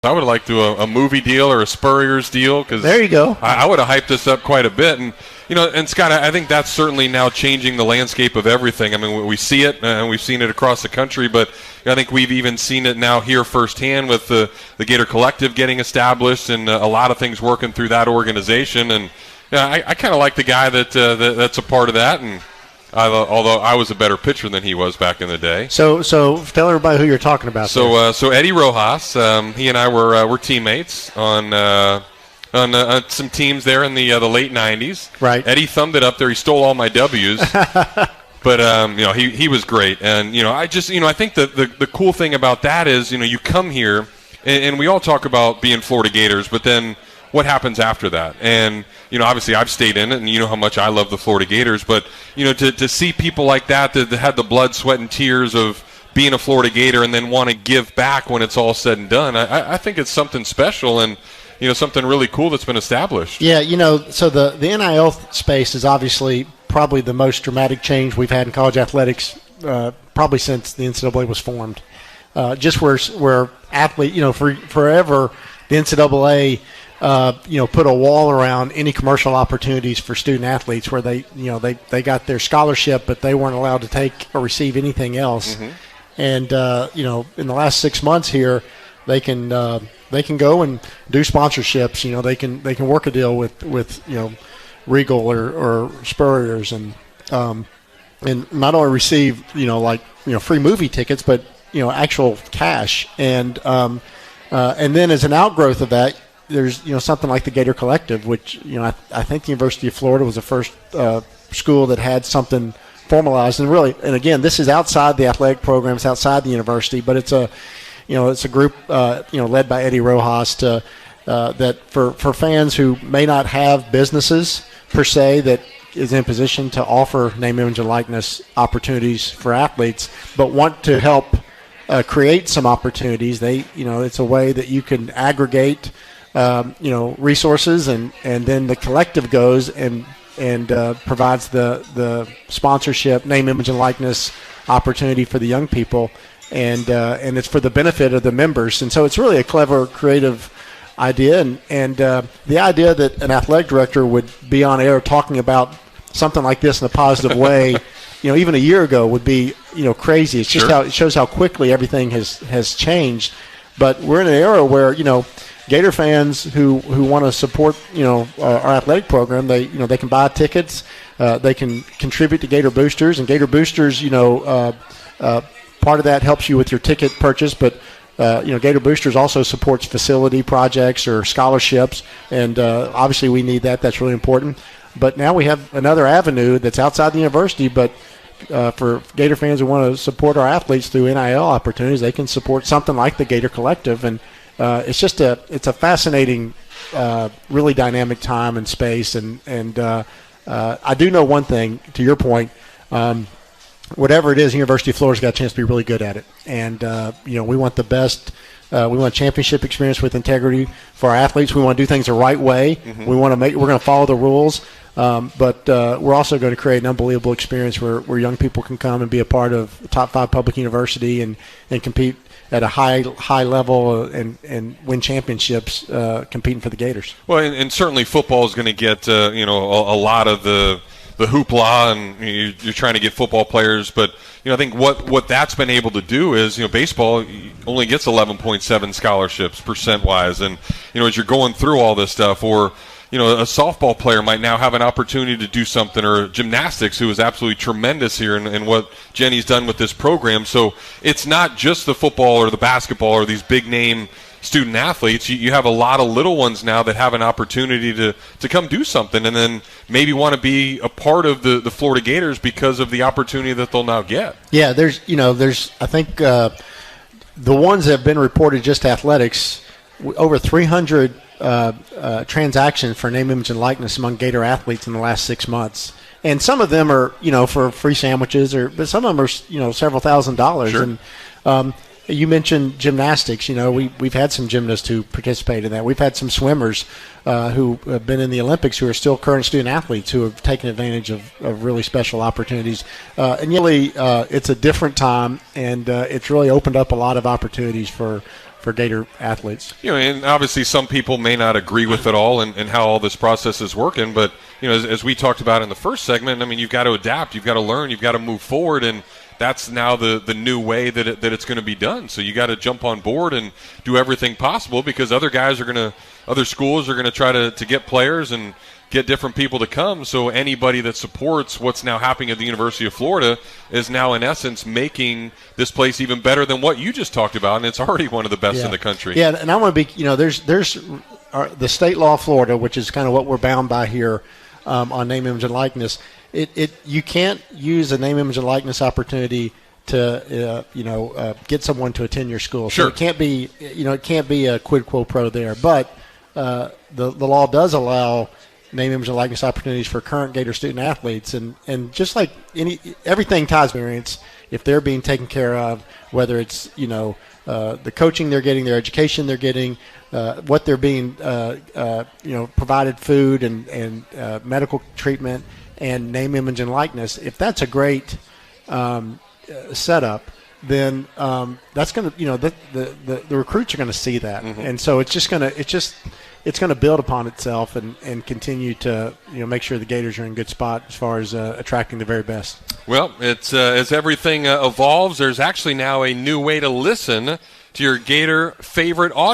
I would have liked to do a movie deal or a Spurrier's deal, because there you go. I would have hyped this up quite a bit. And and Scott, I think that's certainly now changing the landscape of everything. I mean, we see it, and we've seen it across the country, but I think we've even seen it now here firsthand with the Gator Collective getting established and a lot of things working through that organization. And I kind of like the guy that's a part of that. And although I was a better pitcher than he was back in the day. So tell everybody who you're talking about. So Eddie Rojas, he and I were teammates on some teams there in the late '90s. Right. Eddie thumbed it up there. He stole all my W's. But he was great. And I think the cool thing about that is you come here and we all talk about being Florida Gators, but then what happens after that? And obviously I've stayed in it, and you know how much I love the Florida Gators. But to see people like that had the blood, sweat, and tears of being a Florida Gator and then want to give back when it's all said and done, I think it's something special and something really cool that's been established. Yeah, so the NIL space is obviously probably the most dramatic change we've had in college athletics probably since the NCAA was formed. Just where athlete, forever the NCAA put a wall around any commercial opportunities for student athletes where they got their scholarship, but they weren't allowed to take or receive anything else. Mm-hmm. And in the last 6 months here, they can go and do sponsorships. They can work a deal with Regal or Spurrier's and not only receive free movie tickets, but actual cash. And then as an outgrowth of that, there's something like the Gator Collective, which I think the University of Florida was the first school that had something formalized. And again, this is outside the athletic programs, outside the university, but it's a group led by Eddie Rojas that for fans who may not have businesses per se that is in position to offer name, image, and likeness opportunities for athletes, but want to help create some opportunities. It's a way that you can aggregate resources, and then the collective goes and provides the sponsorship, name, image, and likeness opportunity for the young people, and it's for the benefit of the members. And so it's really a clever, creative idea, and the idea that an athletic director would be on air talking about something like this in a positive way, even a year ago would be crazy. It's just Sure. it shows how quickly everything has changed. But we're in an era where Gator fans who want to support our athletic program, they can buy tickets, they can contribute to Gator Boosters, and Gator Boosters part of that helps you with your ticket purchase, but Gator Boosters also supports facility projects or scholarships, and obviously we need that. That's really important. But now we have another avenue that's outside the university, but for Gator fans who want to support our athletes through NIL opportunities, they can support something like the Gator Collective. And it's a fascinating, really dynamic time and space. And I do know one thing, to your point, whatever it is, University of Florida's got a chance to be really good at it. And, we want the best. We want championship experience with integrity for our athletes. We want to do things the right way. Mm-hmm. We're going to follow the rules. But we're also going to create an unbelievable experience where young people can come and be a part of a top 5 public university and compete at a high level and win championships competing for the Gators. Well, and certainly football is going to get a lot of the hoopla, and you're trying to get football players, but I think what that's been able to do is baseball only gets 11.7 scholarships percent wise, and as you're going through all this stuff, or a softball player might now have an opportunity to do something, or gymnastics, who is absolutely tremendous here in what Jenny's done with this program. So it's not just the football or the basketball or these big name student athletes. You have a lot of little ones now that have an opportunity to come do something, and then maybe want to be a part of the Florida Gators because of the opportunity that they'll now get. Yeah, there's I think the ones that have been reported, just athletics, over 300 transactions for name, image, and likeness among Gator athletes in the last 6 months. And some of them are, for free sandwiches, but some of them are, several $1,000s. Sure. And you mentioned gymnastics. We've had some gymnasts who participate in that. We've had some swimmers who have been in the Olympics who are still current student athletes who have taken advantage of really special opportunities. And really, it's a different time, and it's really opened up a lot of opportunities for Gator athletes. And obviously some people may not agree with it all and how all this process is working, but as we talked about in the first segment, I mean, you've got to adapt, you've got to learn, you've got to move forward, and that's now the new way that it's going to be done. So you got to jump on board and do everything possible, because other schools are going to try to get players and get different people to come. So anybody that supports what's now happening at the University of Florida is now, in essence, making this place even better than what you just talked about, and it's already one of the best in the country. Yeah, and I want to be, there's the state law of Florida, which is kind of what we're bound by here on name, image, and likeness. You can't use a name, image, and likeness opportunity to get someone to attend your school. Sure. So it can't be a quid quo pro there. But the law does allow name, image, and likeness opportunities for current Gator student athletes, and just like everything ties experience, if they're being taken care of, whether it's the coaching they're getting, their education they're getting, what they're being provided, food and medical treatment, and name, image, and likeness. If that's a great setup, then that's going to the recruits are going to see that, and so it's going to build upon itself and continue to make sure the Gators are in a good spot as far as attracting the very best. Well, it's as everything evolves, there's actually now a new way to listen to your Gator favorite audio.